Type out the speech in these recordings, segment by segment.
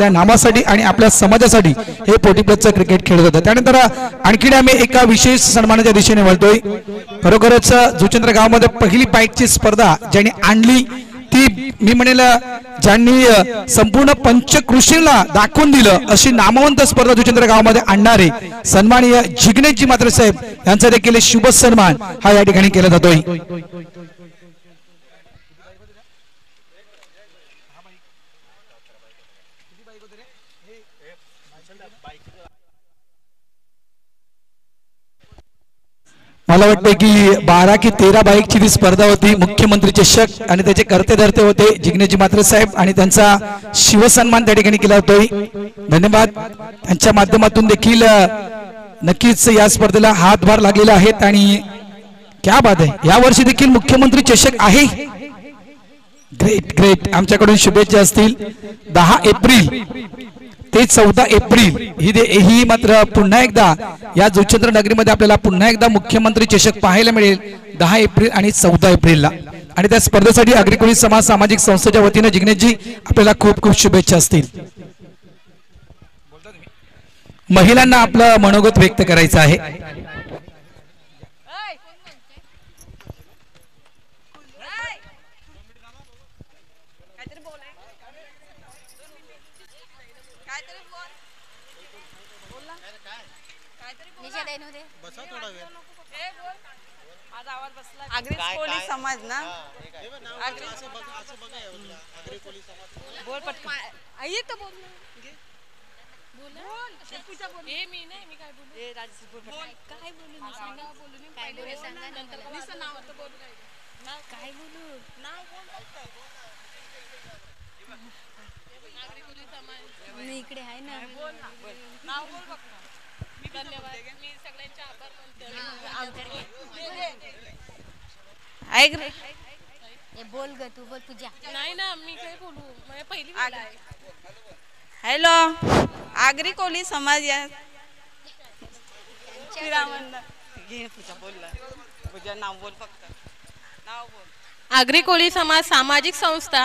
आपल्या नावासाठी आणि आपल्या समाजासाठी हे 40+ क्रिकेट खेळत होतं। त्यानंतर आणखी आम्ही एका विशेष सन्मानाच्या दिशेने वळतोय। खरोखरच जुचंद्र गावामध्ये पहिली बाईकची स्पर्धा ज्यांनी आणली ती मी म्हणेल ज्यांनी संपूर्ण पंचकृषीला दाखवून दिलं अशी नामवंत स्पर्धा जुचंद्र गावामध्ये आणणारे सन्माननीय जिग्नेशजी म्हात्रे साहेब यांचा देखील शुभ सन्मान हा या ठिकाणी केला जातोय। मला वाटतं की 12 की 13 बाईकची ती स्पर्धा होती। मुख्यमंत्री चषक आणि त्याचे करते धरते होते जिग्नेशजी म्हात्रे साहेब आणि त्यांचा शिवसन्मान त्या ठिकाणी केला होतोय। धन्यवाद। त्यांच्या माध्यमातून देखील नक्कीच या स्पर्धेला हातभार लागलेला आहेत आणि क्या बात आहे, या वर्षी देखील मुख्यमंत्री चषक आहे। ग्रेट ग्रेट, आमच्याकडून शुभेच्छा असतील। 10 एप्रिल ते 14 एप्रिल ही मात्र पुन्हा एकदा या जुचंद्र नगरीमध्ये आपल्याला पुन्हा एकदा मुख्यमंत्री चषक पाहायला मिळेल 10 एप्रिल आणि 14 एप्रिलला। आणि त्या स्पर्धेसाठी अग्रकोळी समाज सामाजिक संस्थेच्या वतीने जिग्नेशजी आपल्याला खूप खूप शुभेच्छा असतील। महिलांना आपलं मनोगत व्यक्त करायचं आहे। अग्रकोळी समाज ना बोल पटकन आई तो बोल बोल ए मी नाही मी काय बोलू ए राजेश बोल काय बोलू मी सांगा बोलू मी पहिले सांगा नंतर निसं नाव तर बोलू ना काय बोलू नाव बोल अग्रकोळी समाज मी इकडे आहे ना बोल ना नाव बोल फक्त मी धन्यवाद मी सगळ्यांचे आभार मानते। ऐक रे ए बोल ग तू बोल पूजा नाही ना मी काय बोलू मी पहिली वेळ आहे। हॅलो अग्रकोळी समाज या घे पूजा बोल पूजा नाव बोल फक्त नाव बोल। अग्रकोळी समाज सामाजिक संस्था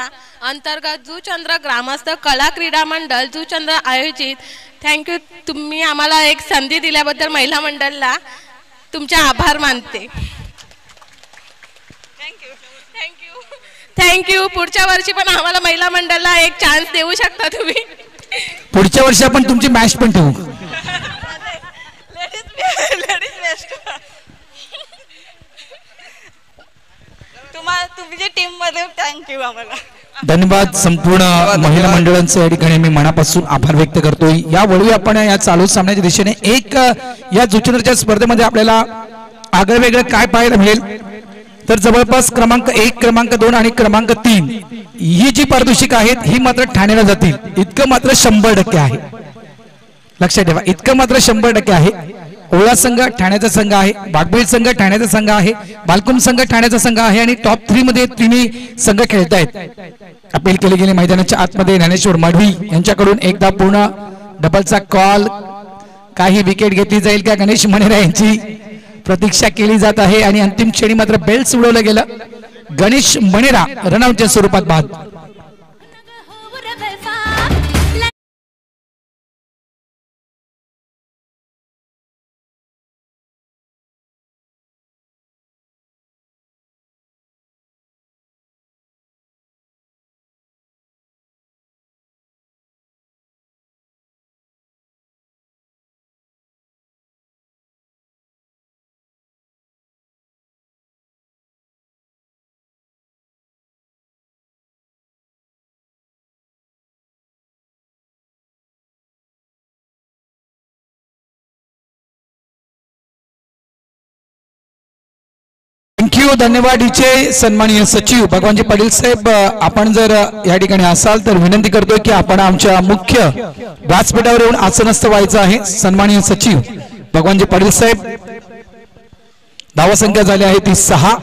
अंतर्गत जुचंद्र ग्रामस्थ कला क्रीडा मंडळ जुचंद्र आयोजित थँक्यू तुम्ही आम्हाला एक संधी दिल्याबद्दल महिला मंडळाला तुमचे आभार मानते। थँक्यू। पुढच्या वर्षी पण आम्हाला महिला मंडळाला एक चान्स देऊ शकता तुम्ही। पुढच्या वर्षी आपण तुमची मॅच पण ठेवू। तुमच्या टीम मध्ये थँक्यू आम्हाला धन्यवाद। संपूर्ण महिला मंडळांचे या ठिकाणी मी मनापासून आभार व्यक्त करतोय। यावेळी आपण या चालू सामन्याच्या दिशेने एक या जुचंद्रच्या स्पर्धेमध्ये आपल्याला आगळं वेगळं काय पाहायला मिळेल तर जवळपास क्रमांक 1 क्रमांक 2 आणि क्रमांक 3 ही जी पारितोषिक आहेत ही मात्र ठाण्याला जातील। इतकं मात्र 100% आहे, लक्षात ठेवा। इतकं मात्र 100% आहे। ओळा संघ ठाण्याचा संघ आहे, बागबीळ संघ ठाण्याचा संघ आहे, बालकुम संघ ठाण्याचा संघ आहे आणि टॉप 3 मध्ये तिन्ही संघ खेळत आहेत। अपील केली गेली मैदानाच्या आतमध्ये ज्ञानेश्वर माढवी यांच्याकडून एकदा पूर्ण डबलचा कॉल, काही विकेट घेतली जाईल का गणेश मणेरा यांची प्रतीक्षा केली जात आहे आणि अंतिम क्षणी मात्र बेल्ट उडवलं गेलं। गणेश मणेरा रनआउटच्या स्वरूपात बाद। धन्यवाद। इचे सन्माननीय सचिव भगवानजी पाटील साहेब, आपण जर या ठिकाणी असाल तर विनंती करतोय की आपण आमच्या मुख्य व्यासपीठावर येऊन आसनस्थ व्हायचं आहे। सन्माननीय सचिव भगवानजी पाटील साहेब, धावसंख्या झाली आहे ती 6।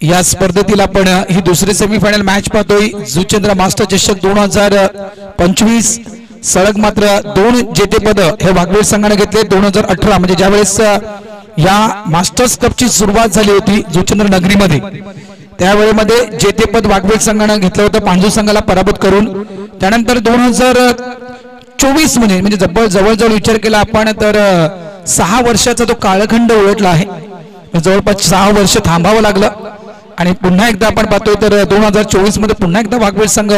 या स्पर्धेतील आपण ही दुसरी सेमीफायनल मॅच पाहतोय। जुचंद्र मास्टर चषक 2025 सलग मात्र 2 जेतेपद हे वाघवेळ संघाने घेतले। 2018 म्हणजे ज्यावेळेस या मास्टर्स कपची सुरुवात झाली होती जुचंद्र नगरीमध्ये, त्यावेळेमध्ये जेतेपद वाघवेळ संघाने घेतलं होतं पांजू संघाला पराभूत करून। त्यानंतर 2024 मध्ये म्हणजे जवळजवळ विचार केला आपण तर 6 वर्षाचा तो कालखंड उलटला आहे. जवळपास 6 वर्ष थांबावं लागलं आणि पुन्हा एकदा आपण पाहतोय तर 2024 मध्ये पुन्हा एकदा वाघवेल संघ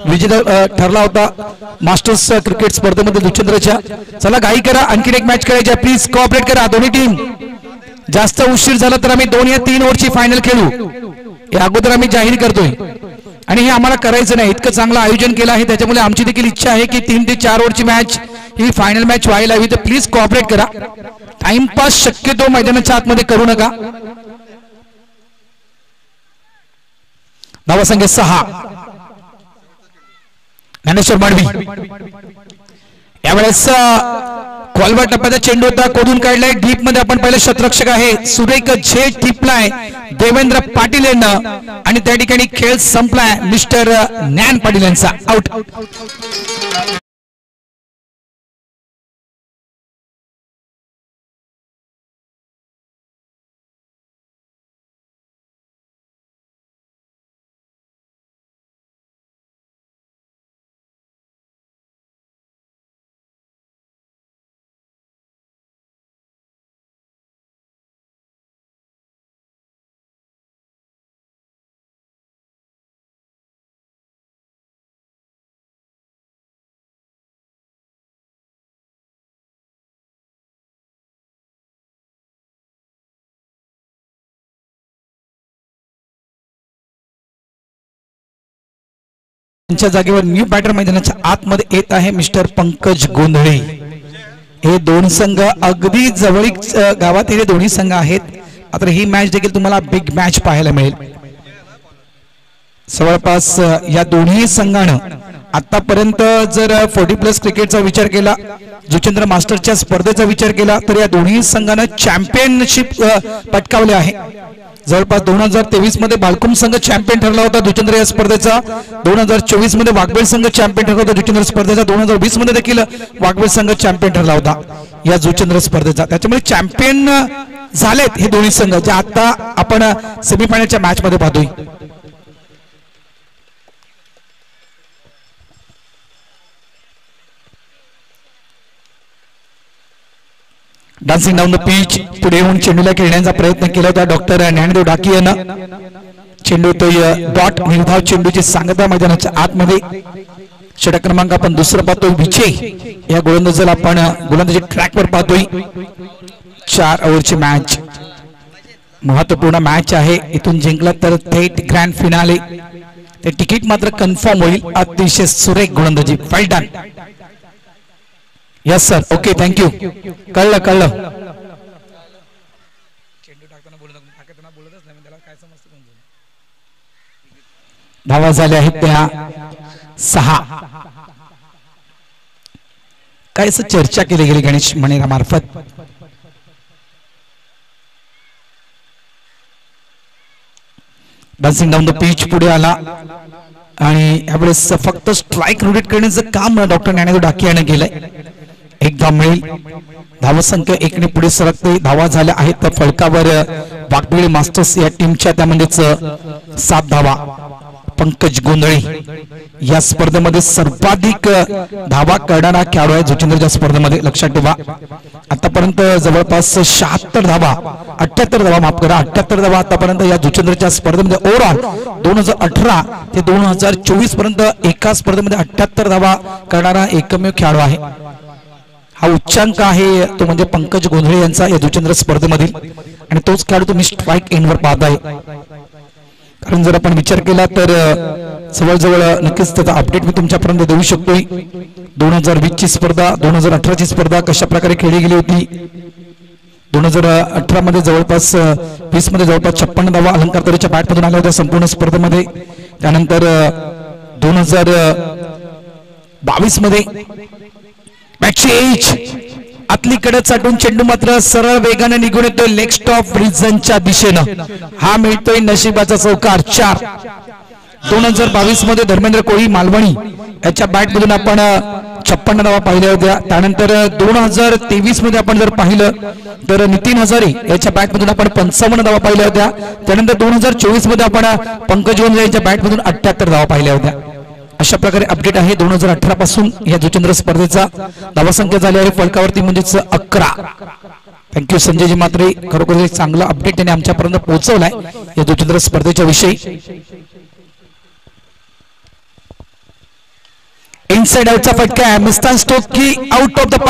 विजेता ठरला होता मास्टर्स क्रिकेट स्पर्धेमध्ये दुचंद्रच्या. चला घाई करा, आणखीन एक मॅच खेळायची, प्लीज कोऑपरेट करा दोन्ही टीम. जास्त उशीर झाला तर आम्ही 2 या 3 ओव्हरची फायनल खेळू, हे अगोदर आम्ही जाहीर करतोय. आणि हे आम्हाला करायचं नाही, इतकं चांगलं आयोजन केलं आहे, त्याच्यामुळे आमची देखील इच्छा आहे की 3 ते 4 ओव्हरची मॅच ही फायनल मॅच व्हायला हवी. तर प्लीज कोऑपरेट करा, टाइमपास शक्यतो मैदानाच्या आतमध्ये करू नका. धावासंख्या 6 ज्ञानेश्वर माडवी. यावेळेस कॉलवर टप्प्याचा चेंडू होता, कोडून काढलाय डीप मध्ये. आपण पहिले शतरक्षक आहे सुरेख झेड टिपलाय देवेंद्र पाटील यांना आणि त्या ठिकाणी खेळ संपलाय मिस्टर ज्ञान पाटील यांचा आउट. त्यांच्या जागेवर न्यू बॅटर मैदानाच्या आतमध्ये येत आहे मिस्टर पंकज गोंधळे. हे 2 संघ अगदी जवळीक गावात हे दोन्ही संघ आहेत. मात्र ही मॅच देखील तुम्हाला बिग मॅच पाहायला मिळेल. जवळपास या दोन्ही संघानं आतापर्यंत जर 40+ क्रिकेटचा विचार केला, जुचंद्र मास्टरच्या स्पर्धेचा विचार केला तर या दोन्ही संघानं चॅम्पियनशिप पटकावले आहे. जवळपास 2023 मध्ये बालकुम संघ चॅम्पियन ठरला होता जुचंद्र या स्पर्धेचा, 2024 मध्ये वाघबेल संघ चॅम्पियन ठरला होता जुचंद्र स्पर्धेचा, 2020 मध्ये देखील वाघबेल संघ चॅम्पियन ठरला होता या जुचंद्र स्पर्धेचा. त्याच्यामुळे चॅम्पियन झालेत हे दोन्ही संघ जे आता आपण सेमीफायनलच्या मॅच मध्ये पाहतोय. डान्सिंग डाऊन द पिच पुढे येऊन चेंडूला खेळण्याचा प्रयत्न केला होता डॉक्टर ज्ञानदेव डाकी यांना. चेंडू तो डॉट निर्धाव चेंडूची सांगता मैदानाच्या आतमध्ये. षटक क्रमांक आपण दुसरं पाहतोय विजय या गोलंदाजाला आपण गोलंदाजी ट्रॅकवर पाहतोय. 4 ओव्हरची मॅच, महत्वपूर्ण मॅच आहे. इथून जिंकला तर थेट ग्रँड फिनाले, ते तिकीट मात्र कन्फर्म होईल. अतिशय सुरेख गोलंदाजी, well done. Yes sir, okay, thank you. कळलं. धावा झाल्या आहेत त्या 6. काय असं चर्चा केली गेली गणेश मणेरा मार्फत. डान्सिंग डाऊन द पिच पुढे आला आणि यावेळेस फक्त स्ट्राईक रोटेट करण्याचं काम डॉक्टर ज्ञानेश्वर डाकी याने केलंय. एकदा मिळेल. धावसंख्या 1 ने पुढे सरकते. धावा झाल्या आहेत तर फलकावर वाघबेळ मास्टर्स या टीमच्या त्यामध्येच 7 धावा. पंकज गोंधळे या स्पर्धेमध्ये सर्वाधिक धावा करणारा खेळाडू आहे जुचंद्रच्या स्पर्धेमध्ये, लक्षात ठेवा. आतापर्यंत जवळपास 76 धावा 78 धावा माफ करा 78 धावा आतापर्यंत या जुचंद्रच्या स्पर्धेमध्ये ओव्हरऑल 2018 ते 2024 पर्यंत एका स्पर्धेमध्ये 78 धावा करणारा एकमेव खेळाडू आहे. हा उच्चांक आहे तो म्हणजे पंकज गोंधळे यांचा या जुचंद्र स्पर्धेमधील, आणि तोच खेळाडू तुम्ही स्ट्राईक एंडवर पाहताय. कारण जर आपण विचार केला तर जवळजवळ नक्कीच त्याचा अपडेट मी तुमच्यापर्यंत देऊ शकतोय. 2020 ची स्पर्धा, 2018 ची स्पर्धा कशा प्रकारे खेळली गेली होती. 2018 मध्ये जवळपास 20 मध्ये जवळपास 56 धावा अलंकार तरीच्या बॅटमधून आल्या होत्या संपूर्ण स्पर्धेमध्ये. त्यानंतर 2022 मध्ये मॅचची एज आतलीकडे चाटून चेंडू मात्र सरळ वेगाने निघून येतोय लेग स्टॉप रिझनच्या दिशेनं. हा मिळतोय नशिबाचा चौकार 4. 2022 मध्ये धर्मेंद्र कोळी मालवणी याच्या बॅट मधून आपण 56 धावा पाहिल्या होत्या. त्यानंतर 2023 मध्ये आपण जर पाहिलं तर नितीन हजारे याच्या बॅट मधून आपण 55 धावा पाहिल्या होत्या. त्यानंतर 2024 मध्ये आपण पंकज गोंधळे यांच्या बॅट मधून 78 धावा पाहिल्या होत्या. अशा प्रकारे अपडेट आहे 2018 पासून या जुचंद्र स्पर्धेचा धावसंख्या झाली आहे फलकावरती म्हणजेच 11. थँक्यू संजयजी मात्रे, खरोखर एक चांगला अपडेट त्यांनी आमच्यापर्यंत पोहोचवलाय या जुचंद्र स्पर्धेच्या विषयी. इनसाइड आउटचा फटका आहे, मिस्टर स्टोक की out of the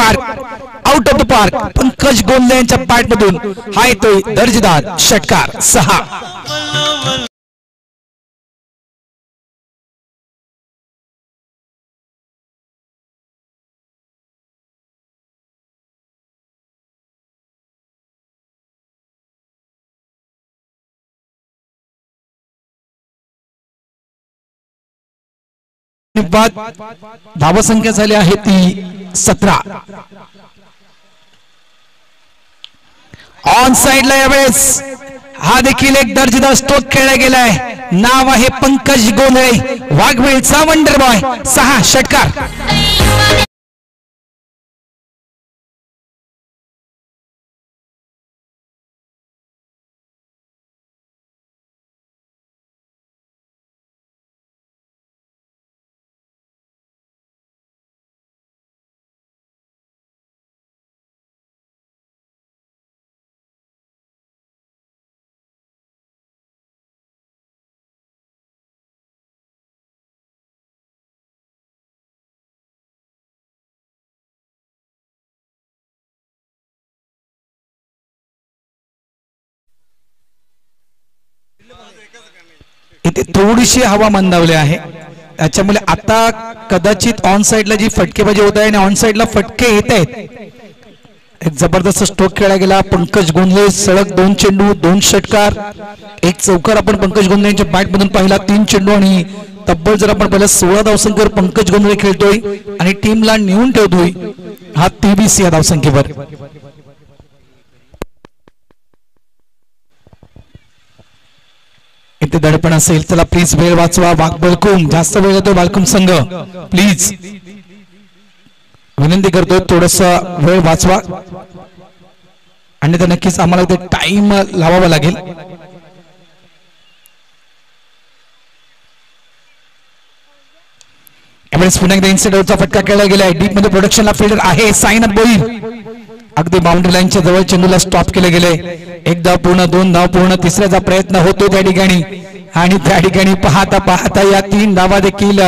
park, Pankaj Gondale यांच्या पार्ट मधून हा येतोय दर्जेदार षटकार 6. धावसंख्या झाली आहे ती 17. ऑन साइडला यावेळेस हा देखील एक दर्जेदार स्ट्रोक खेळला गेलाय. नाव आहे पंकज गोंधळे, वाघवेलचा वंडर बॉय. 6 षटकार. इथे थोडीशी हवा मंदावली आहे, त्याच्यामुळे आता कदाचित ऑन साइडला जी फटकेबाजी होत आहे आणि ऑन साइडला फटके येत आहेत. एक जबरदस्त स्ट्रोक खेळला गेला. पंकज गोंधळे सलग 2 चेंडू 2 षटकार, एक चौकार आपण पंकज गोंधळे यांच्या बॅट मधून पाहिला. 3 चेंडू आणि तब्बल जर आपण पाहिलं 16 धावसंख्येवर पंकज गोंधळे खेळतोय आणि टीमला नेऊन ठेवतोय हा 23 या धावसंख्येवर. इथे दडपण असेल चला प्लीज वेळ वाचवा. बालकुम जास्त वेळ येतो बालकुम संघ, प्लीज विनंती करतोय थोडस वेळ वाचवा आणि नक्कीच आम्हाला इथे टाइम लावावा लागेल. यावेळेस पुन्हा एकदा इनसाइड आउटचा फटका खेळला गेलाय. डीप मध्ये प्रोडक्शनला फिल्डर आहे साईनाथ भोईर. अगदी बाउंड्री लाईनच्या जवळ चेंडूला स्टॉप केले गेले. 1 धाव पूर्ण 2 धाव पूर्ण, तिसऱ्याचा प्रयत्न होतो त्या ठिकाणी आणि त्या ठिकाणी पाहता पाहता या 3 धावा देखील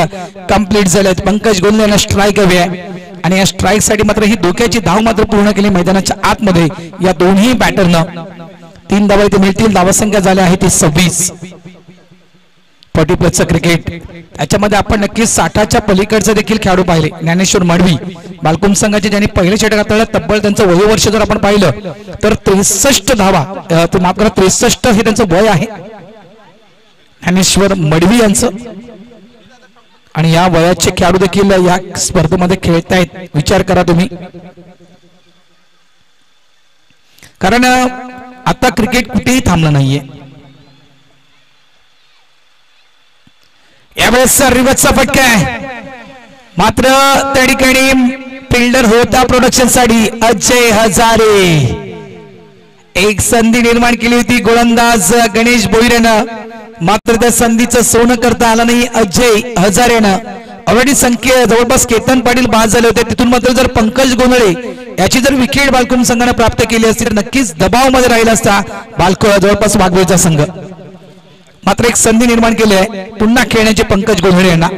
कंप्लीट झाल्यात. पंकज गोंधळे यांना स्ट्राईक हवी आहे आणि या स्ट्राईक साठी मात्र ही धोक्याची धाव मात्र पूर्ण केली मैदानाच्या आतमध्ये या दोन्ही बॅटरनं. 3 धावा इथे मिळतील. धावसंख्या झाली आहे ती 26. 40+ क्रिकेट, त्याच्यामध्ये आपण नक्कीच 60च्या पलीकडचे देखील खेळाडू पाहिले. ज्ञानेश्वर मडवी बालकुम संघाचे ज्यांनी पहिले षटक हाताळलं, तब्बल त्यांचं वयोवर्ष जर आपण पाहिलं तर 63 धावा, माफ करा 63 हे त्यांचं वय आहे ज्ञानेश्वर मडवी यांचं. आणि या वयाचे खेळाडू देखील या स्पर्धेमध्ये खेळतायत. विचार करा तुम्ही, कारण आता क्रिकेट कुठेही थांबलं नाहीये. यावेळेस रिवर्सचा फटका आहे, मात्र त्या ठिकाणी फिल्डर होता प्रोडक्शन साठी अजय हजारे. एक संधी निर्माण केली होती गोलंदाज गणेश भोईरेनं, मात्र त्या संधीचं सोनं करता आलं नाही अजय हजारेनं. ऑलरेडी संख्या जवळपास केतन पाटील बाद झाले होते, तिथून मात्र जर पंकज गोंधळे याची जर विकेट बालकुम संघाने प्राप्त केली असती तर नक्कीच दबाव मध्ये राहिला असता जवळपास वाघवेलचा संघ. मात्र एक संधी निर्माण केली आहे पुन्हा खेळण्याचे पंकज गोंधळे यांना.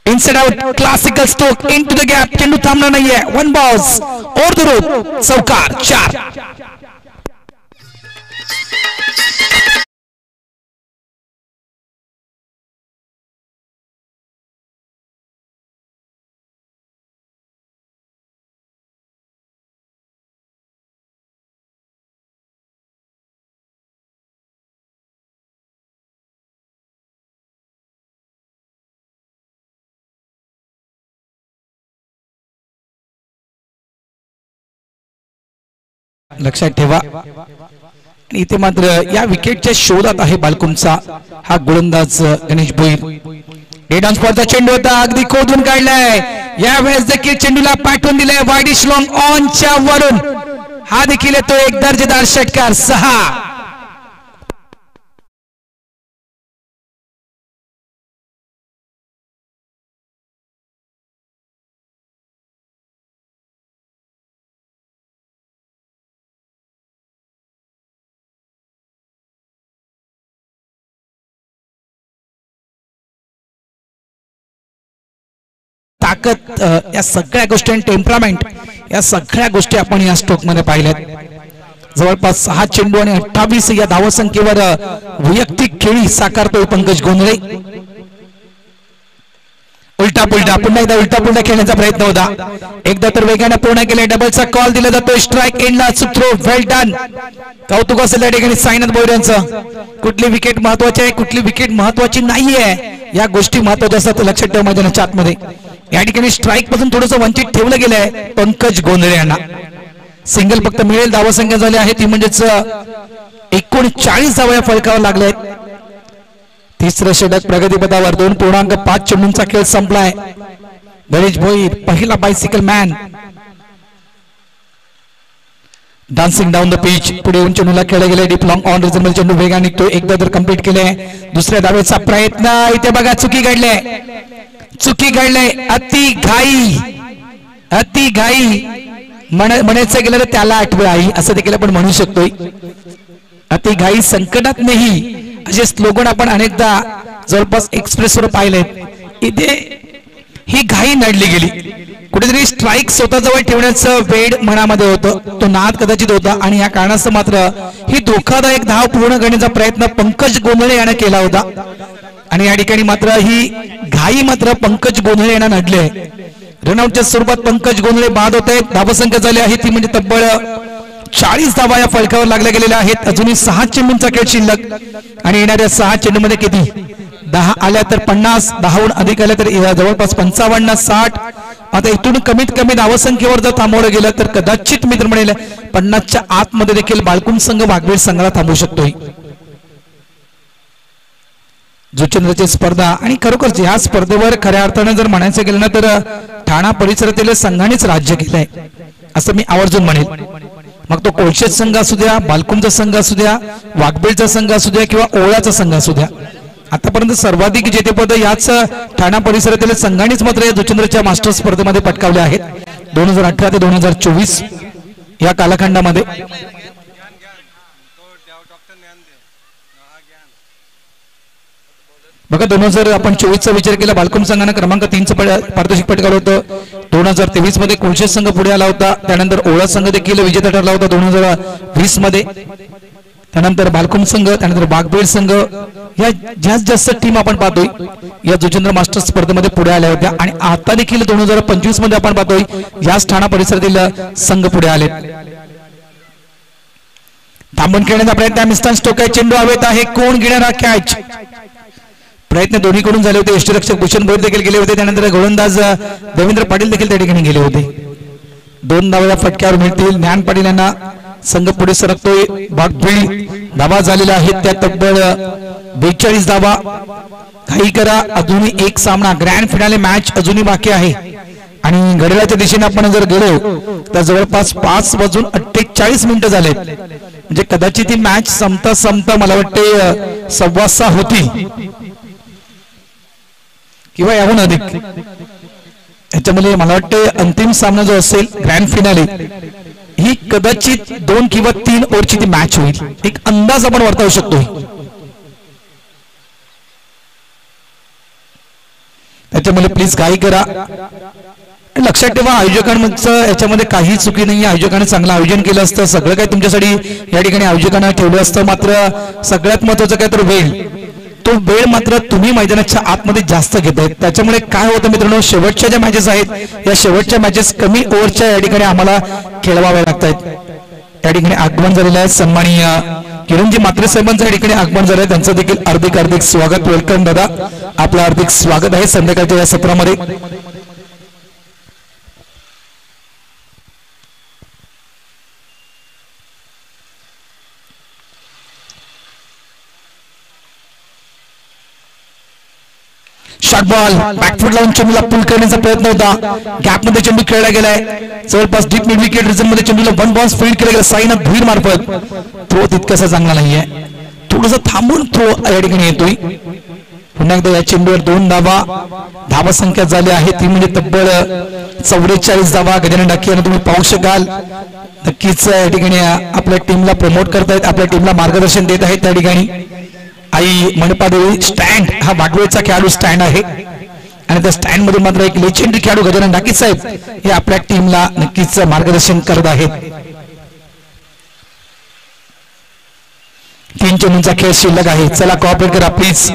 Inside out classical stroke into the gap, चेंडू थांबला नाहीये. 1 बॉल्स ओव्हर द रोप, चौकार 4. लक्षात ठेवा. इथे मात्र या विकेटच्या शोधात आहे बालकुमचा हा गोलंदाज गणेश भोईर. डेड ऑन स्पॉटचा चेंडू होता, अगदी खोदून काढलाय. यावेळेस देखील चेंडूला पाठवून दिलाय वाईडिश लॉंग ऑनच्या वरून. हा देखील येतो एक दर्जेदार षटकार 6. ताकद या सगळ्या गोष्टी आणि टेम्परामेंट या सगळ्या गोष्टी आपण या स्ट्रोक मध्ये पाहिल्यात। जवळपास 6 चेंडू आणि 28 या धावसंख्येवर वैयक्तिक खेळी साकारतोय पंकज गोंधळे। उलटा पुलटा पुन्हा एकदा उलटा पुलटा खेळण्याचा प्रयत्न होता, एकदा तर वेगाने पूर्ण केले, डबलचा कॉल दिला जातोय, स्ट्राइक एंडला थ्रो, वेल डन, कौतुक असेल या ठिकाणी साईनाथ भोईर यांचं। कुठली विकेट महत्वाची आहे, कुठली विकेट महत्वाची नाहीये, या गोष्टी महत्वाच्या असतात, लक्षात ठेवा मैदानाच्या आतमध्ये। या ठिकाणी स्ट्राइक पासून थोडंसं वंचित ठेवलं गेलंय पंकज गोंधळे यांना। सिंगल फक्त मिळेल, धावसंख्या झाली आहे ती म्हणजेच 39 धावा या फलकावर लागल्यात। तिसरं षटक प्रगतीपथावर 2.5 चेंडूंचा खेळ संपलाय। गणेश भोईर पहिला bicycle man dancing down the pitch, पुढे येऊन चेंडूला खेळला गेले, डीप लॉंग ऑन रिझनेबल चेंडू वेगाने निघतो, एकदा तर कंप्लीट केले। दुसऱ्या धावेचा प्रयत्न, इथे बघा चुकी घडले, चुकी घडले, अति घाई म्हणायचं गेलं तर त्याला आठवे आई असं देखील आपण म्हणू शकतोय। अति घाई संकटात नाही असे स्लोगन आपण अनेकदा जवळपास एक्सप्रेसवर पाहिले। इथे ही घाई नडली गेली, कुठेतरी स्ट्राइक स्वतःजवळ ठेवण्याचं वेळ मनामध्ये होतं, तो नाद कदाचित होता आणि या कारणास्तव मात्र ही धोकादायक धाव पूर्ण करण्याचा प्रयत्न पंकज गोंधळे याने केला होता आणि या ठिकाणी मात्र ही घाई मात्र पंकज गोंधळे यांना नडली आहे। रनआउटच्या स्वरूपात पंकज गोंधळे बाद होत आहेत, धावसंख्या झाली आहे ती म्हणजे तब्बल 40 धावा या फलकावर लागल्या गेलेल्या आहेत। अजूनही 6 चेंडूंचा खेळ शिल्लक आणि येणाऱ्या 6 चेंडूमध्ये किती 10 आल्या तर 50, 10हून अधिक आल्या तर जवळपास 55, 60। आता इथून कमीत कमी धावसंख्येवर जर थांबवलं गेलं तर कदाचित मित्र म्हणेल 50च्या आतमध्ये देखील बालकुम संघ वाघवेल संघाला थांबवू शकतोय। जुचंद्रची स्पर्धा आणि खरोखर या स्पर्धेवर खऱ्या अर्थाने जर म्हणायचं गेलं ना तर ठाणा परिसरातील संघानेच राज्य केलंय असं मी आवर्जून म्हणेल। मग तो कोळशेत संघ असू द्या, बालकुमचा संघ असू द्या, वाघबेलचा संघ असू द्या किंवा ओवळाचा संघ असू द्या, आतापर्यंत सर्वाधिक जेतेपद याच ठाणा परिसरातील संघानेच मात्र या जुचंद्रच्या मास्टर स्पर्धेमध्ये पटकावले आहेत 2018 ते 2024 या कालखंडामध्ये। बघा 2024चा विचार केला, बालकुम संघाने क्रमांक 3चं पारितोषिक पटकावलं होतं। 2023 मध्ये कोळशेत संघ पुढे आला होता, त्यानंतर ओळा संघ देखील विजेता ठरला होता 2020 मध्ये, त्यानंतर बालकुम संघ, त्यानंतर बागबेल संघ, या जास्त टीम आपण पाहतोय या जुचंद्र मास्टर स्पर्धेमध्ये पुढे आल्या होत्या आणि आता देखील 2025 मध्ये आपण पाहतोय याच ठाणा परिसरातील संघ पुढे आले। थांबून खेळण्याचा प्रयत्न, मिस्टर स्टोक चेंडू हवेत आहे, कोण घेणार हा कॅच, प्रयत्न दोन्हीकडून झाले होते, यष्टीरक्षक भूषण भोईर देखील गेले होते, त्यानंतर गोलंदाज देवेंद्र पाटील देखील त्या ठिकाणी गेले होते। 2 धावा फटक्यावर मिळतील, ज्ञान पाटील यांना संघ पुढे सरकतोय, बागबीळ धावा झालेल्या आहेत त्या तब्बल 42 धावा। काही करा, अजूनही एक सामना, ग्रँड फिनाले मॅच अजूनही बाकी आहे आणि घड्याळाच्या दिशेने आपण जर गेलो तर जवळपास 5:48 मिनिटं झालेत, म्हणजे कदाचित ही मॅच संपता संपता मला वाटते 6:15 होती किंवा याहून अधिक। याच्यामध्ये मला वाटते अंतिम सामना जो असेल ग्रँड फिनाले ही कदाचित 2 किंवा 3 ओव्हरची ती मॅच होईल, एक अंदाज आपण वर्तवू शकतो। त्याच्यामध्ये प्लीज काही करा, लक्षात ठेवा आयोजकांचं याच्यामध्ये काही चुकी नाही, आयोजकांनी चांगलं आयोजन केलं असतं, सगळं काही तुमच्यासाठी या ठिकाणी आयोजकांना ठेवलं असतं, मात्र सगळ्यात महत्वाचं काय तर वेळ, तो वेळ मात्र तुम्ही मैदानाच्या आतमध्ये जास्त घेताय। त्याच्यामुळे काय होतं मित्रांनो, शेवटच्या ज्या मॅचेस आहेत या शेवटच्या मॅचेस कमी ओव्हरच्या या ठिकाणी आम्हाला खेळवाव्या लागतात। या ठिकाणी आगमन झालेलं आहे सन्माननीय किरणजी म्हात्रे साहेबांचं या ठिकाणी आगमन झालं आहे, त्यांचं देखील हार्दिक स्वागत, वेलकम दादा, आपलं हार्दिक स्वागत आहे संध्याकाळच्या या सत्रामध्ये। शॉर्ट बॉल बॅकफूट लावून चेंडूला पुल करण्याचा प्रयत्न होता, गॅप मध्ये चेंडू खेळला गेलाय, जवळपास डीप मिड विकेट रिजन मध्ये चेंडूला 1 बॉल फील्ड केला गेला साईनाथ भोईर मार्फत। थ्रो तितकासा चांगला नाहीये, थोडंसं थांबून थ्रो या ठिकाणी येतोय। पुन्हा एकदा या चेंडूवर 2 धावा, धावा संख्या झाली आहे ती म्हणजे तब्बल 44 धावा। गजानन डाके यांना तुम्ही पाहू शकाल, नक्कीच या ठिकाणी आपल्या टीमला प्रमोट करतायत, आपल्या टीमला मार्गदर्शन देत आहेत। त्या ठिकाणी आई मनपादेवी स्टँड हा वाघवेलचा खेळाडू स्टँड आहे आणि त्या स्टँड मधून मात्र एक लेजेंडरी खेळाडू गजानन डाकी साहेब हे आपल्या टीमला नक्कीच मार्गदर्शन करत आहेत. 3 चेंडूंचा खेळ शिल्लक आहे. चला कॉपरेट करा प्लीज.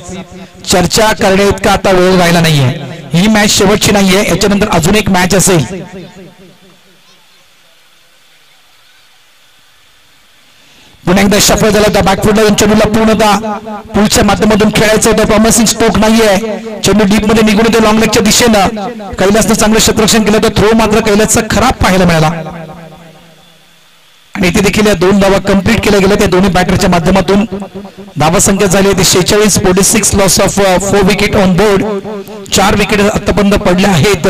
चर्चा करणे इतका आता वेळ राहिला नाहीये. ही मॅच शेवटची नाहीये, याच्यानंतर अजून एक मॅच असेल. पुन्हा एकदा शफल झाला होता बॅकफुटला. चेंडूला पूर्णतः पुढच्या माध्यमातून खेळायचं होतं. प्रॉमिसिंग स्ट्रोक नाहीये. चेंडू डीप मध्ये निघून येतो लॉंग लेगच्या दिशेनं. कैलासनं चांगलं क्षेत्ररक्षण केलं होतं. थ्रो मात्र कैलासचा खराब पाहायला मिळाला आणि इथे देखील या 2 धावा कंप्लीट केल्या गेल्या. त्या दोन्ही बॅटरच्या माध्यमातून धावा संख्या झाली होती 46-46. Loss of 4 wicket on board. 4 wicket आतापर्यंत पडल्या आहेत.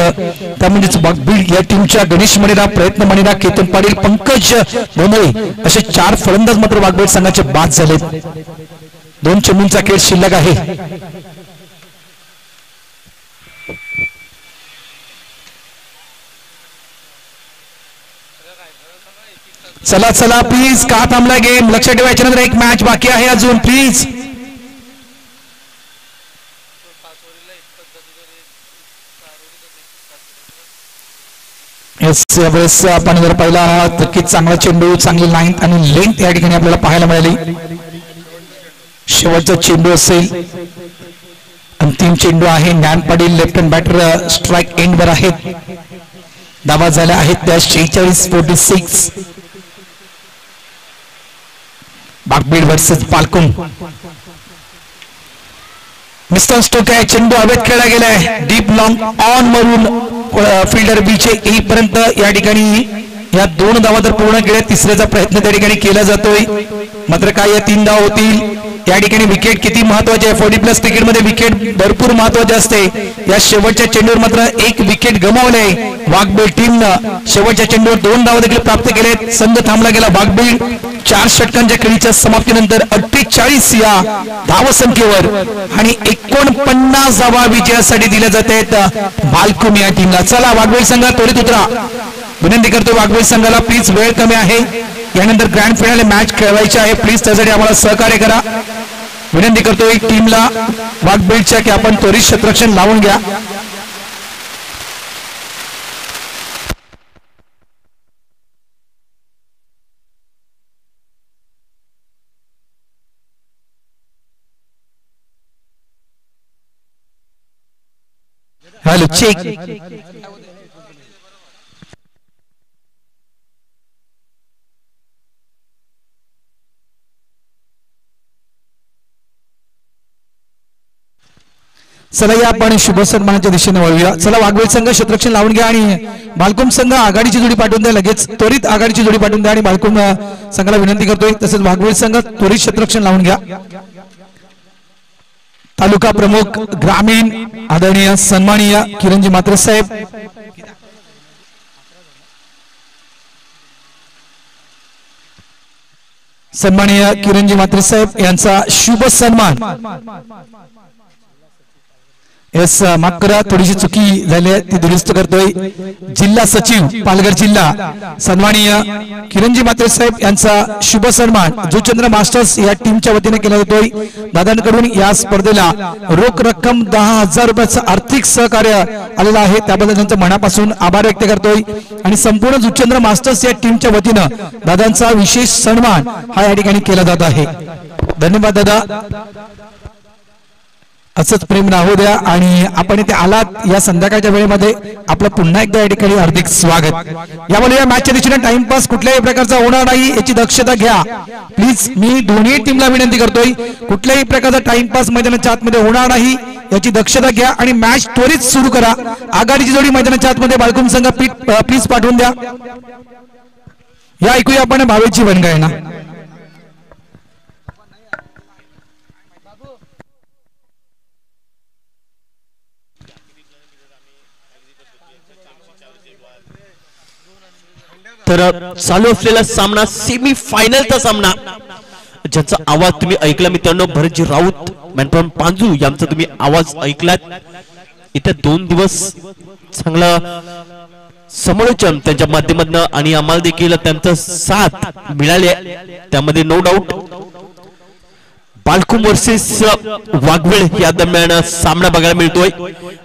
त्यामुळेच बागबीड या टीमच्या गणेश मणिरा, प्रयत्न मणिरा, केतन पाटील, पंकज भोमळे असे 4 फलंदाज मात्र बागबीड संघाचे बाद झाले. 2 चेंडूंचा खेळ शिल्लक आहे. चला चला प्लीज, का थांबला गेम? लक्ष ठेवायच्या नंतर एक मॅच बाकी आहे अजून प्लीज. यावेळेस आपण जर पाहिला तर की चांगला चेंडू, चांगली लाईन आणि लेंथ या ठिकाणी आपल्याला पाहायला मिळाली. शेवटचा चेंडू असेल. अंतिम चेंडू आहे. Gyan Patil left hand batter strike end वर आहेत. धावा झाल्या आहेत त्या 46-46. बागबीड वर्सेस पालकुम. मिस्टर स्टोक आहे. चेंडू हवेत खेळला गेलाय. डीप लॉंग ऑन मारून फिल्डर बीचे येईपर्यंत या ठिकाणी या 2 धावा तर पूर्ण केल्या. तिसऱ्याचा प्रयत्न त्या ठिकाणी केला जातोय. मात्र काय या 3 धावा होतील. या ठिकाणी विकेट किती महत्वाची आहे. 40+ क्रिकेटमध्ये विकेट भरपूर महत्वाचे असते. या शेवटच्या चेंडूवर मात्र 1 विकेट गमावले बागबीड टीमनं. शेवटच्या चेंडूवर 2 धावा देखील प्राप्त केलेत. संघ थांबला गेला. बागबीड 4 षटकांच्या खेळीच्या समाप्तीनंतर 48 या धावसंख्येवर आणि 49 धावा विजयासाठी दिल्या जात आहेत बालकुम या टीमला. चला बागबीड संघ त्वरित उतरा. विनंती करतो बागबीड संघाला प्लीज, वेळ कमी आहे. यानंतर ग्रँड फायनल मॅच खेळवायची आहे. प्लीज त्यासाठी आम्हाला सहकार्य करा. विनंती करतो एक टीमला बागबीडच्या की आपण त्वरित क्षेत्ररक्षण लावून घ्या. Hello check. चला या आपण शुभ सन्मानाच्या दिशेने वळूया. चला बागबीड संघ क्षेत्ररक्षण लावून घ्या आणि बालकुम संघ आघाडीची जोडी पाठवून द्या. लगेच त्वरित आघाडीची जोडी पाठवून द्या आणि बालकुम संघाला विनंती करतोय तसेच बागबीड संघ त्वरित क्षेत्ररक्षण लावून घ्या. तालुका प्रमुख ग्रामीण आदरणीय सन्माननीय किरणजी म्हात्रे साहेब, सन्माननीय किरणजी म्हात्रे साहेब यांचा शुभ सन्मान. यस माफ करा, थोडीशी चुकी झाली आहे ती दुरुस्त करतोय. जिल्हा सचिव पालघर जिल्हा सन्माननीय किरणजी म्हात्रे साहेब यांचा शुभ सन्मान जुचंद्र मास्टर्स या टीमच्या वतीने केला जातोय. दादांकडून या स्पर्धेला रोख रक्कम 10,000 रुपयाचं आर्थिक सहकार्य आलेलं आहे. त्याबद्दल त्यांचं मनापासून आभार व्यक्त करतोय आणि संपूर्ण जुचंद्र मास्टर्स या टीमच्या वतीनं दादांचा विशेष सन्मान हा या ठिकाणी केला जात आहे. धन्यवाद दादा. असंच प्रेम राहू द्या आणि आपण इथे आलात या संध्याकाळच्या वेळेमध्ये आपलं पुन्हा एकदा या ठिकाणी हार्दिक स्वागत. यामुळे या मॅचच्या दिशेने टाइमपास कुठल्याही प्रकारचा होणार नाही याची दक्षता घ्या प्लीज. मी दोन्ही टीमला विनंती करतोय कुठल्याही प्रकारचा टाइमपास मैदानाच्या आतमध्ये होणार नाही याची दक्षता घ्या आणि मॅच त्वरित सुरू करा. आघाडीची जोडी मैदानाच्या आतमध्ये बाळकुम संघ प्लीज पाठवून द्या. या ऐकूया आपण भावेची वनगायना. तर चालू असलेला सामना सेमी फायनलचा सामना ज्याचा आवाज तुम्ही ऐकला मित्रांनो, भरतजी राऊत मॅनफ्रॉम पांजू यांचा तुम्ही आवाज ऐकलात. इथे 2 दिवस चांगला समालोचन त्यांच्या माध्यमातून आणि आम्हाला देखील त्यांचा साथ मिळाले. त्यामध्ये नो डाऊट बालकुम वर्सेस वाघवेळ या दरम्यान सामना बघायला मिळतोय.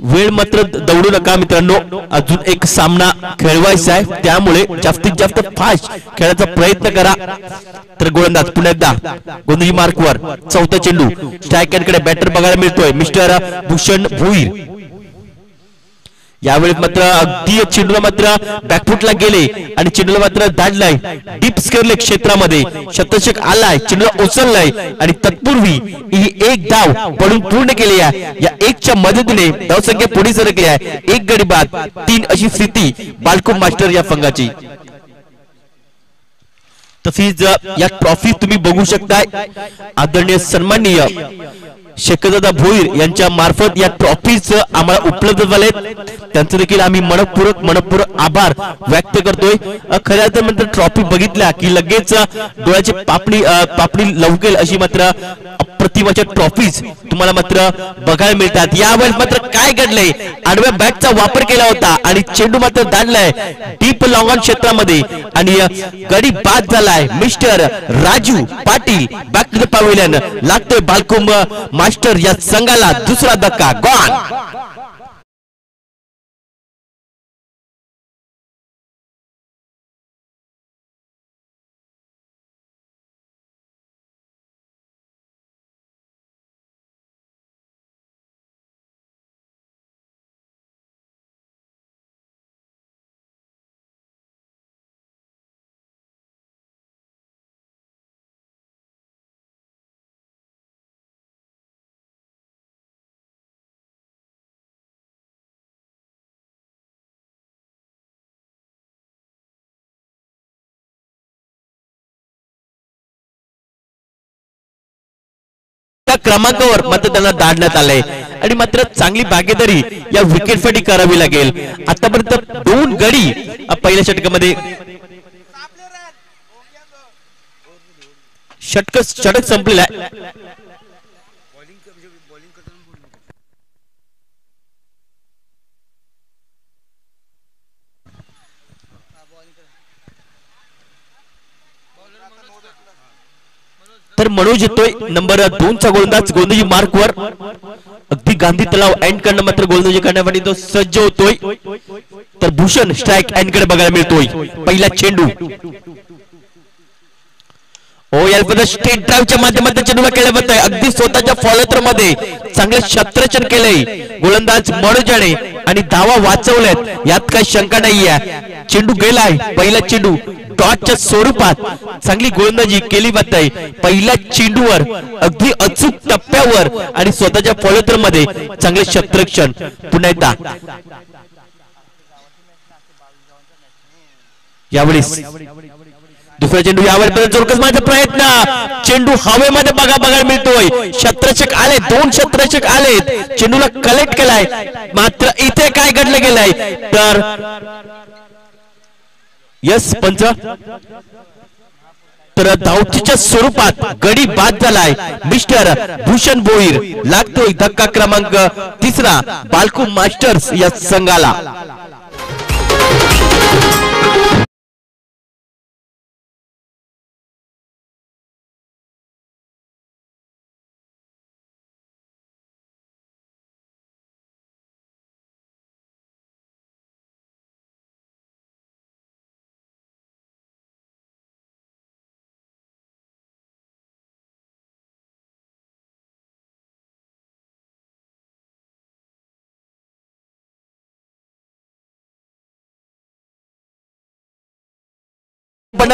वेळ मात्र दौडू नका मित्रांनो, अजून एक सामना खेळवायचा आहे, त्यामुळे जास्तीत जास्त फास्ट खेळायचा प्रयत्न करा. तर गोलंदाज पुन्हा एकदा गोंधळी मार्कवर चौथा चेंडू स्ट्रायकरकडे बॅटर बघायला मिळतोय मिस्टर भूषण भोईर. यावेळी मात्र अगदी चेंडूला मात्र बॅकफुटला गेले आणि चेंडूला मात्र धाडलाय डीप स्क्वेअर क्षेत्रामध्ये. शतक आलाय, चेंडूला उचललाय आणि तत्पूर्वी ही एक धाव पडून पूर्ण केली आहे. या एकच्या मदतीने धावसंख्या पुढे सरकली आहे. 1 गडी बाद 3 अशी स्थिती बालको मास्टर या संघाची. तसेच या ट्रॉफी तुम्ही बघू शकताय. आदरणीय सन्माननीय शेखरदादा भोईर यांच्या मार्फत या ट्रॉफीज आम्हाला उपलब्ध झालेत. त्यांचं देखील आम्ही मनपूर्वक आभार व्यक्त करतोय. खऱ्या अर्थाने ट्रॉफी बघितल्या की लगेच डोळ्याची पापणी लवकेल अशी मात्र अप्रतिमाच्या ट्रॉफीज तुम्हाला मात्र बघायला मिळतात. यावेळेस मात्र काय घडलंय, आडव्या बॅटचा वापर केला होता आणि चेंडू मात्र दांडलाय डीप लॉंग ऑन क्षेत्रामध्ये आणि गडी बाद झालाय. Mister Raju Patil back to the pavilion. लागतोय बालको मास्टर या संघाला दुसरा धक्का. गॉन. क्रमांकावर मात्र त्यांना दाढण्यात आलंय आणि मात्र चांगली भागीदारी या विकेटसाठी करावी लागेल. आतापर्यंत 2 गडी पहिल्या षटकामध्ये षटक संपलेला आहे. तर मनोज येतोय नंबर 2 चा गोलंदाज गोलंदाजी मार्कवर. अगदी गांधी तलाव एंड कडनं मात्र गोलंदाजी करण्यासाठी तो सज्ज होतोय. तर भूषण स्ट्राइक एंड कडे बघायला मिळतोय. पहिला चेंडू स्टेट ड्राईव्हच्या माध्यमातून चेंडूला केलं जात आहे. अगदी स्वतःच्या फॉलोथ्रो मध्ये चांगले क्षेत्ररक्षण केलंय गोलंदाज मनोजाने आणि धावा वाचवल्यात, यात काही शंका नाहीये. चेंडू गेलाय, पहिला चेंडू टॉसच्या स्वरूपात चांगली गोलंदाजी केली जात आहे. पहिल्या चेंडूवर अगदी अचूक टप्प्यावर आणि स्वतःच्या फॉलोथ्रो मध्ये चांगले क्षेत्ररक्षण. पुन्हा एकदा यावेळी दुसरा चेंडू, यावेळी जोरकस माझा प्रयत्न, चेंडू हवेमध्ये बघायला मिळतोय. क्षेत्ररक्षक आले, 2 क्षेत्ररक्षक आलेत, चेंडूला कलेक्ट केलाय. मात्र इथे काय घडलं गेलंय तर यस पंच, तर धावतीच्या स्वरूपात गडी बाद झालाय मिस्टर भूषण भोईर. लागतोय धक्का क्रमांक 3 बालको मास्टर्स या संघाला.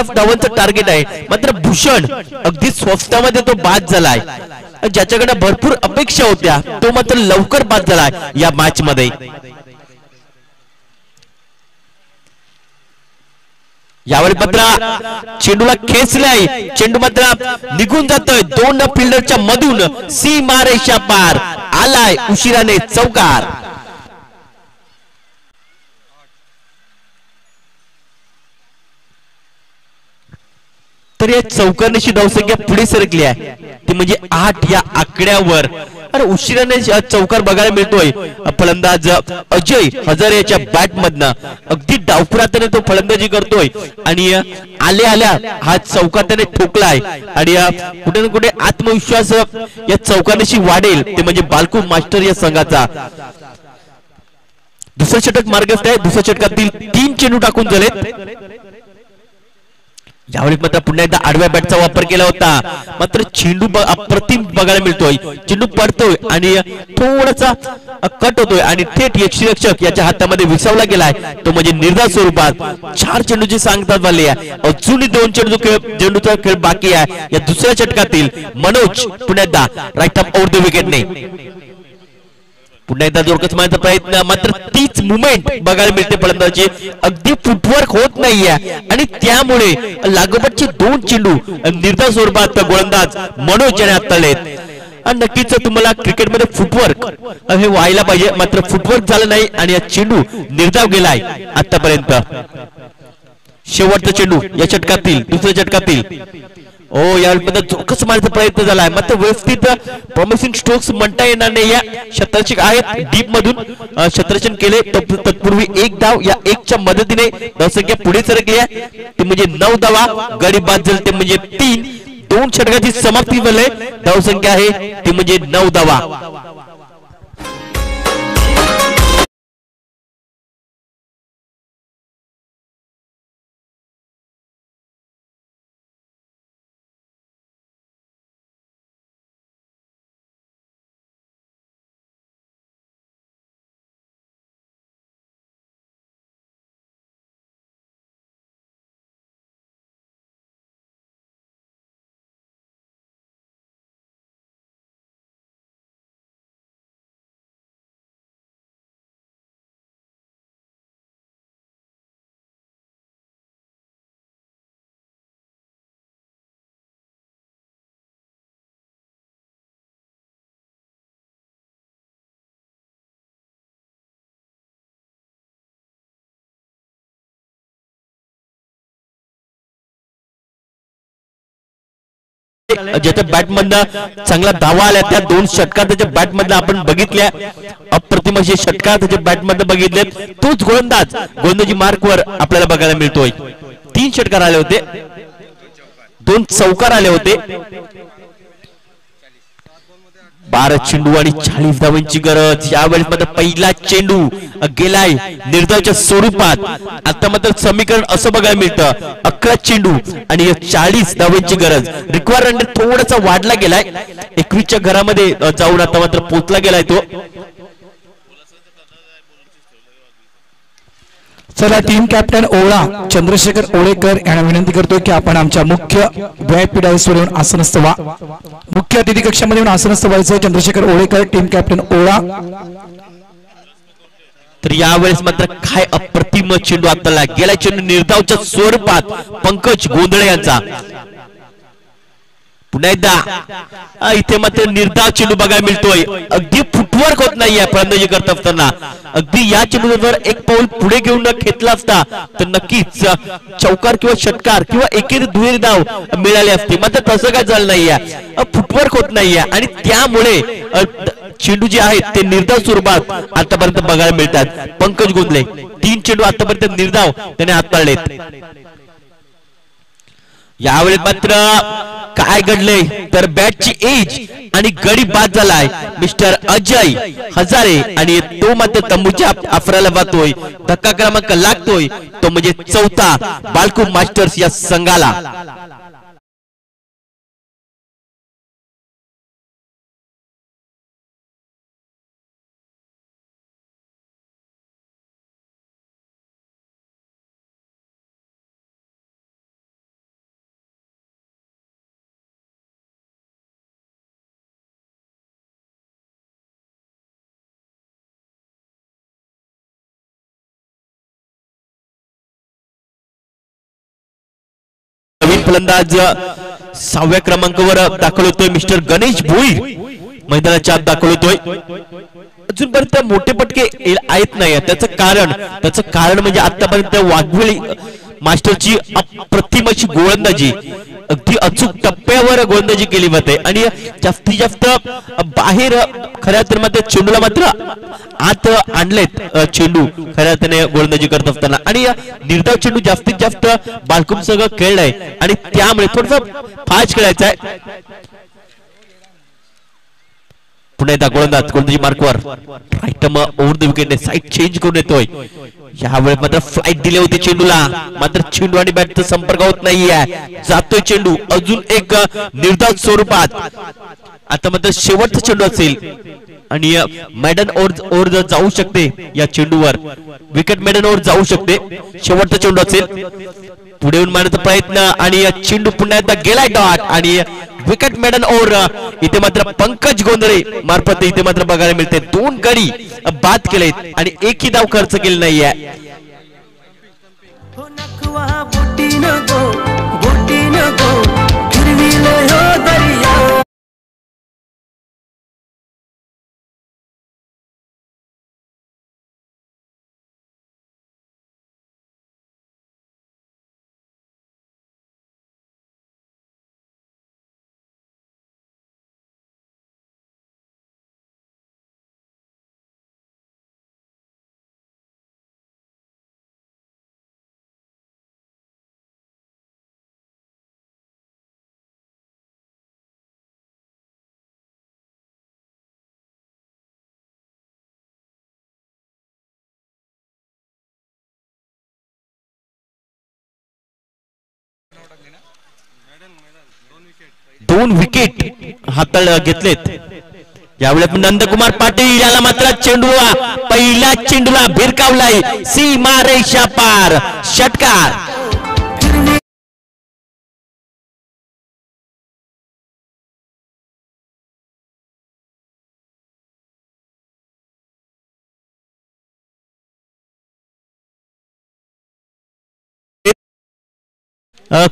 धावांचं टार्गेट आहे, मात्र भूषण अगदी स्वस्तामध्ये तो बाद झालाय. ज्याच्याकडे भरपूर अपेक्षा होत्या तो मात्र लवकर बाद झालाय या मॅच मध्ये. यावेळी मात्र चेंडूला खेचलाय, चेंडू मात्र निघून जातोय 2 फिल्डरच्या मधून. सीमारेषा पार आलाय उशिराने चौकार. तर या चौकारण्याची धावसंख्या पुढे सरकली आहे, ती म्हणजे 8 या आकड्यावर. आणि उशिराने चौकार बघायला मिळतोय फलंदाज अजय हजारे याच्या बॅट मधनं. अगदी डावखुराने तो फलंदाजी करतोय आणि आल्या हा चौकार त्याने ठोकलाय आणि कुठे ना कुठे आत्मविश्वास या चौकारण्याशी वाढेल, ते म्हणजे बालको मास्टर या संघाचा. दुसरं षटक मार्गस्थ आहे. दुसऱ्या षटकातील 3 चेंडू टाकून झालेत. यावेळी मात्र पुन्हा एकदा आडव्या बॅटचा वापर केला होता, मात्र चेंडू अप्रतिम बघायला मिळतोय. चेंडू पडतोय आणि थोडासा कट होतोय आणि थेट यष्टीरक्षक याच्या हातामध्ये विसावला गेलाय, तो म्हणजे निर्धाव स्वरूपात. 4 चेंडूची सांगता झाली आहे. अजूनही 2 चेंडूचा खेळ बाकी आहे. या दुसऱ्या षटकातील मनोज पुन्हा एकदा राईट आर्म ओव्हर द विकेटने पुन्हा एकदा जोरकस मारण्याचा प्रयत्न, मात्र तीच मुवमेंट बघायला मिळते फलंदाजी. अगदी फुटवर्क होत नाहीये आणि त्यामुळे लागोपाठचे 2 चेंडू निर्धाव स्वरूपात गोलंदाज मनोज याने हाताळलेत. आणि नक्कीच तुम्हाला क्रिकेटमध्ये फुटवर्क हे व्हायला पाहिजे, मात्र फुटवर्क झालं नाही आणि हा चेंडू निर्धाव गेलाय आतापर्यंत. शेवटचा चेंडू या षटकातील, दुसऱ्या षटकातील. यावेळी जोरकस मारण्याचा प्रयत्न झालाय, मात्र व्यवस्थित प्रॉमिसिंग स्ट्रोक्स म्हणता येणार नाही. या क्षेत्ररक्षक आहेत डीप मधून क्षेत्ररक्षण केले. तत्पूर्वी 1 धाव या 1च्या मदतीने धावसंख्या पुढे सरकली आहे, ते म्हणजे 9 धावा. गडी बाद झाले ते म्हणजे 3. 2 षटकाची समाप्ती झाली, धावसंख्या आहे ती म्हणजे 9 धावा. ज्याच्या बॅट मधनं चांगला धावा आल्या त्या 2 षटकात त्याच्या बॅट मधनं आपण बघितल्या, अप्रतिम असे षटकात त्याच्या बॅट मधनं बघितलेत. तोच गोलंदाजी मार्कवर आपल्याला बघायला मिळतोय. 3 षटकार आले होते, 2 चौकार आले होते. 12 चेंडू आणि 40 धावांची गरज. यावेळेस मात्र पहिला चेंडू गेलाय निर्धावच्या स्वरूपात. आता मात्र समीकरण असं बघायला मिळतं, 11 चेंडू आणि 40 धावांची गरज. रिक्वायरमेंट थोडासा वाढला गेलाय, 21च्या घरामध्ये जाऊन आता मात्र पोहोचला गेलाय तो. चला, टीम कॅप्टन ओळा चंद्रशेखर ओळेकर यांना विनंती करतोय की आपण आमच्या मुख्य व्हीआयपी डायसवर येऊन आसनस्थ व्हा. मुख्य अतिथी कक्षामध्ये येऊन आसनस्थ व्हायचं. चंद्रशेखर ओळेकर, टीम कॅप्टन ओळा. तर यावेळेस मात्र काय अप्रतिम चेंडू हाताळला गेला. चेंडू निर्धावच्या स्वरूपात पंकज गोंधळे यांचा. पुन्हा एकदा इथे मात्र निर्धाव चेंडू बघायला मिळतोय. अगदी फुटवर्क होत नाहीये फलंदाजी करत असताना. अगदी या चेंडूवर 1 पाऊल पुढे घेऊन घेतला असता तर नक्कीच चौकार किंवा षटकार किंवा एकेरी दुहेरी धाव मिळाली असती, मात्र तसं काय झालं नाहीये. फुटवर्क होत नाहीये आणि त्यामुळे चेंडू जे आहेत ते निर्धाव स्वरूपात आतापर्यंत बघायला मिळतात. पंकज गोंधळे 3 चेंडू आतापर्यंत निर्धाव त्याने हाताळलेत. यावेळी मात्र काय घडलंय तर बॅटची एज आणि गडी बाद झालाय मिस्टर अजय हजारे आणि तो मात्र तंबूच्या आफराला वाहतोय. धक्का क्रमांक लागतोय तो म्हणजे 4था बालकू मास्टर्स या संघाला. फलंदाज 6व्या क्रमांकावर दाखल होतोय मिस्टर गणेश भोईर मैदानाच्या आत दाखल होतोय. अजूनपर्यंत मोठे पटके आहेत नाही. त्याचं कारण म्हणजे आतापर्यंत वाघवेळी मास्टरची अप्रतिम अशी गोलंदाजी, अगदी अचूक टप्प्यावर गोलंदाजी केली जाते आणि जास्तीत जास्त बाहेर खऱ्या अर्थाने चेंडूला मात्र आत आणलेत. चेंडू खऱ्या अर्थाने गोलंदाजी करत असताना आणि निर्धाव चेंडू जास्तीत जास्त बालकुम संघ खेळलाय आणि त्यामुळे थोडस फास्ट खेळायचं आहे. पुन्हा एकदा गोलंदाज गोलंदाजी मार्कवर राईट ओव्हर द विकेटने साईड चेंज करून येतोय. यावेळी मात्र फ्लाईट दिली होती चेंडूला, मात्र चेंडू आणि बॅटचा संपर्क होत नाहीये. जातोय चेंडू अजून एक निर्धाव स्वरूपात. आता मात्र शेवटचा चेंडू असेल आणि मॅडन ओव्हर जाऊ शकते या चेंडूवर. विकेट मॅडन ओव्हर जाऊ शकते. शेवटचा चेंडू असेल, पुढे येऊन मारण्याचा प्रयत्न आणि चेंडू पुन्हा एकदा गेलाय डॉट आणि विकेट मॅडन ओव्हर. इथे मात्र पंकज गोंधळे मार्फत इथे मात्र बघायला मिळते. 2 गडी बाद केलेत आणि एकही धाव खर्च केली नाहीये. दोन विकेट हाताळले घेतलेत यावेळी. नंदकुमार पाटील याला मात्र चेंडू पहिल्या चेंडूला भिरकावलाय. सीमा रेषा पार षटकार.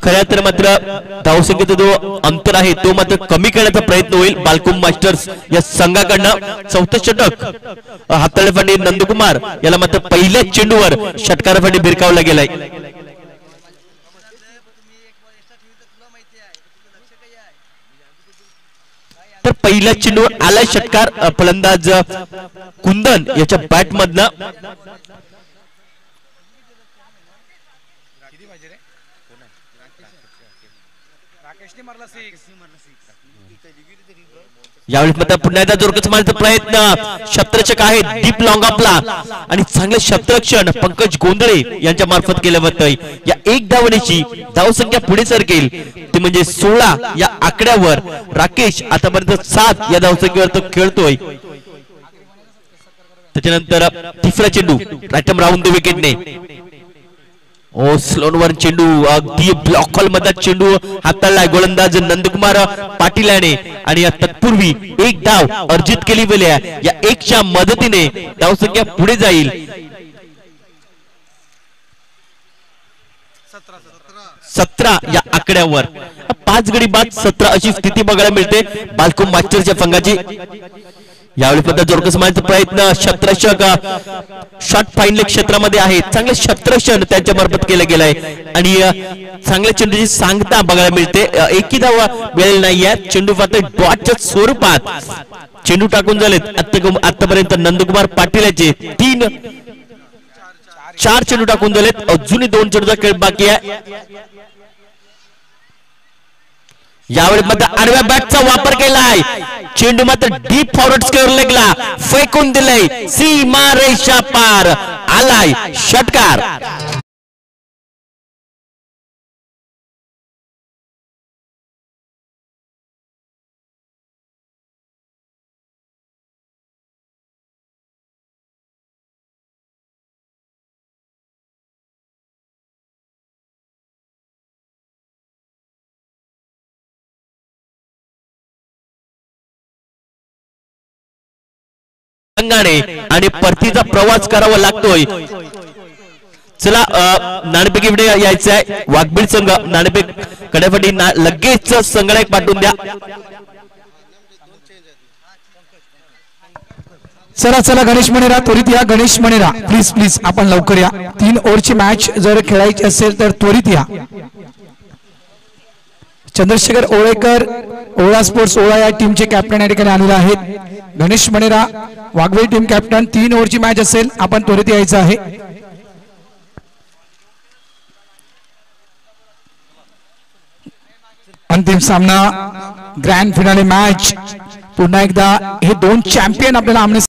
खऱ्या तर मात्र धावसंख्येचा जो अंतर आहे तो मात्र कमी करण्याचा प्रयत्न होईल बालकुम मास्टर्स या संघाकडनं. चौथं षटक हाताळण्यासाठी नंदकुमार याला मात्र पहिल्या चेंडूवर षटकारासाठी भिरकावला गेलाय. तर पहिल्या चेंडूवर आलाय षटकार. फलंदाज कुंदन याच्या बॅट मधनं यावेळी मात्र पुन्हा एकदा जोरकस मारण्याचा प्रयत्न. क्षेत्ररक्षक आहे डीप लॉंग आपला आणि चांगले क्षेत्ररक्षण पंकज गोंधळे यांच्या मार्फत केलं होतं. या एक धावण्याची धावसंख्या पुढे सरकेल ते म्हणजे 16 या आकड्यावर. राकेश आतापर्यंत 7 या धावसंख्येवर तो खेळतोय. त्याच्यानंतर तिसरा चेंडू रायटम राऊंड द विकेटने. ओ स्लोनवर चेंडू अगदी ब्लॉक हॉल मधला चेंडू हाताळलाय गोलंदाज नंदकुमार पाटील याने आणि तत्पूर्वी एक धाव अर्जित केली गेल्या. या एकच्या मदतीने धावसंख्या पुढे जाईल. 17 या आकड्यावर. 5 गडी बाद 17 अशी स्थिती बघायला मिळते बालकुम मास्टरच्या संघाची. यावेळी पद्धत जोरकस मारण्याचा प्रयत्न. क्षेत्ररक्षक शॉट फाईनल क्षेत्रामध्ये आहे. चांगले क्षेत्ररक्षण त्यांच्या मार्फत केलं गेलंय आणि चांगल्या चेंडूची सांगता बघायला मिळते. एकही धाव मिळेल नाहीये. चेंडू फक्त डॉटच्या स्वरूपात चेंडू टाकून झालेत आतापर्यंत नंदकुमार पाटील याचे 4 चेंडू टाकून झालेत. अजूनही 2 चेंडूचा खेळ बाकी आहे. यावेळी मात्र आडव्या बॅटचा वापर केलाय. चेंडू मात्र डीप फॉरवर्ड स्क्वेअर लेगला फेकून दिलाय. सीमा रेषा पार आलाय षटकार. आणि परतीचा प्रवास करावा लागतोय. चला नाणेपेक इकडे यायचं आहे. वाघबीड संघ नाणेपेक कड्यासाठी लगेच संघनायक पाठवून द्या. चला चला गणेश मणेरा त्वरित या. गणेश मणेरा प्लीज प्लीज आपण लवकर या. 3 ओव्हरची मॅच जर खेळायची असेल तर त्वरित या. चंद्रशेखर ओळेकर ओळा स्पोर्ट्स ओळा या टीमचे कॅप्टन या ठिकाणी आलेले आहेत. Ganesh Manera Waghvel team captain. 3 ओव्हरची मॅच असेल आपण त्वरित यायचं आहे. अंतिम सामना ग्रँड फिनाले मॅच पुन्हा एकदा हे दोन चॅम्पियन आपल्याला आमने